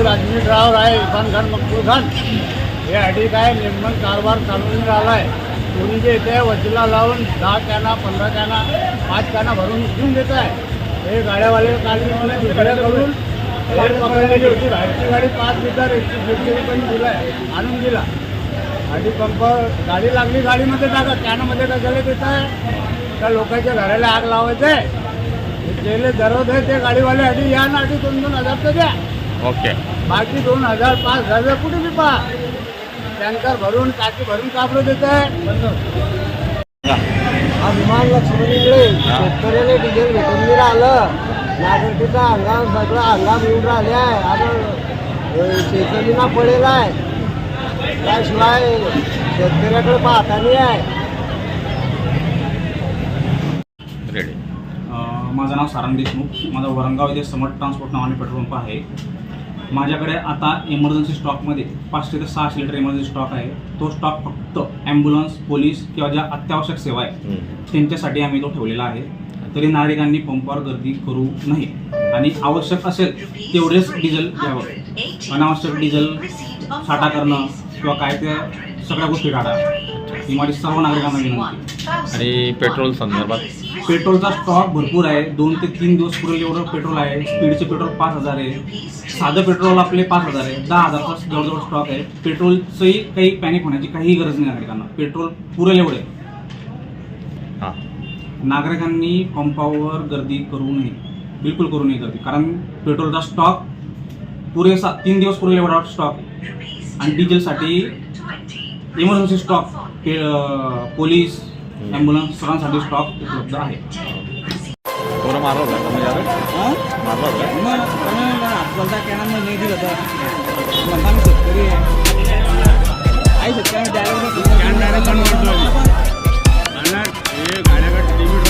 राजनीत driver आहे इरफान खान मकबूल खान, हे अडी काय निर्मल कारभार चालवून राहिला आहे. कोणी जे येते वशिला लावून 10 कॅना 15 कॅना 5 कॅना भरून घेऊन देत आहे. हे गाड्यावाले काल दुसऱ्याकडून हे पकडलेली होती. बाहेरची गाडी 5 लिटर 150 रुपये दिला आहे, आणून दिला. अडी पंप गाडी लागली गाडीमध्ये टाका, कॅनमध्ये कशाला देत आहे? त्या लोकांच्या घराला आग लावायचं आहे. गेले दररोज आहे ते गाडीवाले अडी या ना, अडी 2-2 हजार तर द्या. ओके. बाकी 2,000 5,000 कुठे बी पहा. टँकर भरून टाकी भरून कापलं देत आहे. अभिमान लक्ष्मणीकडे शेतकऱ्याला डिझेल भेटून नाही राहिलं. नागरिकचा हंगाम सगळं हंगाम येऊन राहिले आहे. आता शेतकरीना पडेल आहे, त्याशिवाय शेतकऱ्याकडे पाहता नाही आहे. रेडी. माझं नाव सारंग देशमुख. माझा वरंगाव येथे समर्थ ट्रान्सपोर्ट नावाने पेट्रोल पंप आहे. माझ्याकडे आता इमर्जन्सी स्टॉकमध्ये 500 ते 600 लिटर इमर्जन्सी स्टॉक आहे. तो स्टॉक फक्त ॲम्ब्युलन्स, पोलीस किंवा ज्या अत्यावश्यक सेवा आहे त्यांच्यासाठी आम्ही तो ठेवलेला आहे. तरी नागरिकांनी पंपावर गर्दी करू नये आणि आवश्यक असेल तेवढेच डिझेल घ्यावं. अनावश्यक डिझेल साठा करणं किंवा काय ते सगळ्या गोष्टी टाळा ही माझी सर्व नागरिकांना विनंती. आणि पेट्रोल संदर्भात पेट्रोलचा स्टॉक भरपूर आहे. 2 ते 3 दिवस पुरेल एवढं पेट्रोल आहे. स्पीडचे पेट्रोल 5,000 आहे. साधं पेट्रोल आपले 5,000 आहे. 10,000चा जवळजवळ स्टॉक आहे. पेट्रोलचंही काही पॅनिक होण्याची काही गरज नाही नागरिकांना. पेट्रोल पुरेल एवढे. हां. नागरिकांनी पंपावर गर्दी करू नये, बिलकुल करू नये गर्दी. कारण पेट्रोलचा स्टॉक पुरेसा 3 दिवस पुरेल एवढा स्टॉक आहे. आणि डिझेलसाठी इमर्जन्सी स्टॉक, पोलीस, ॲम्ब्युलन्स सर्वांसाठी स्टॉक उपलब्ध आहे. थोडं मारलं होतं का म्हणजे मारलं होतं मग आपल्याला कॅनमध्ये नाही दिलं तर म्हणता शेतकरी आहे. शेतकऱ्यांना कॅन डायरेक्ट कन्वर्ट झाली. हे गाड्याकडे लिमिट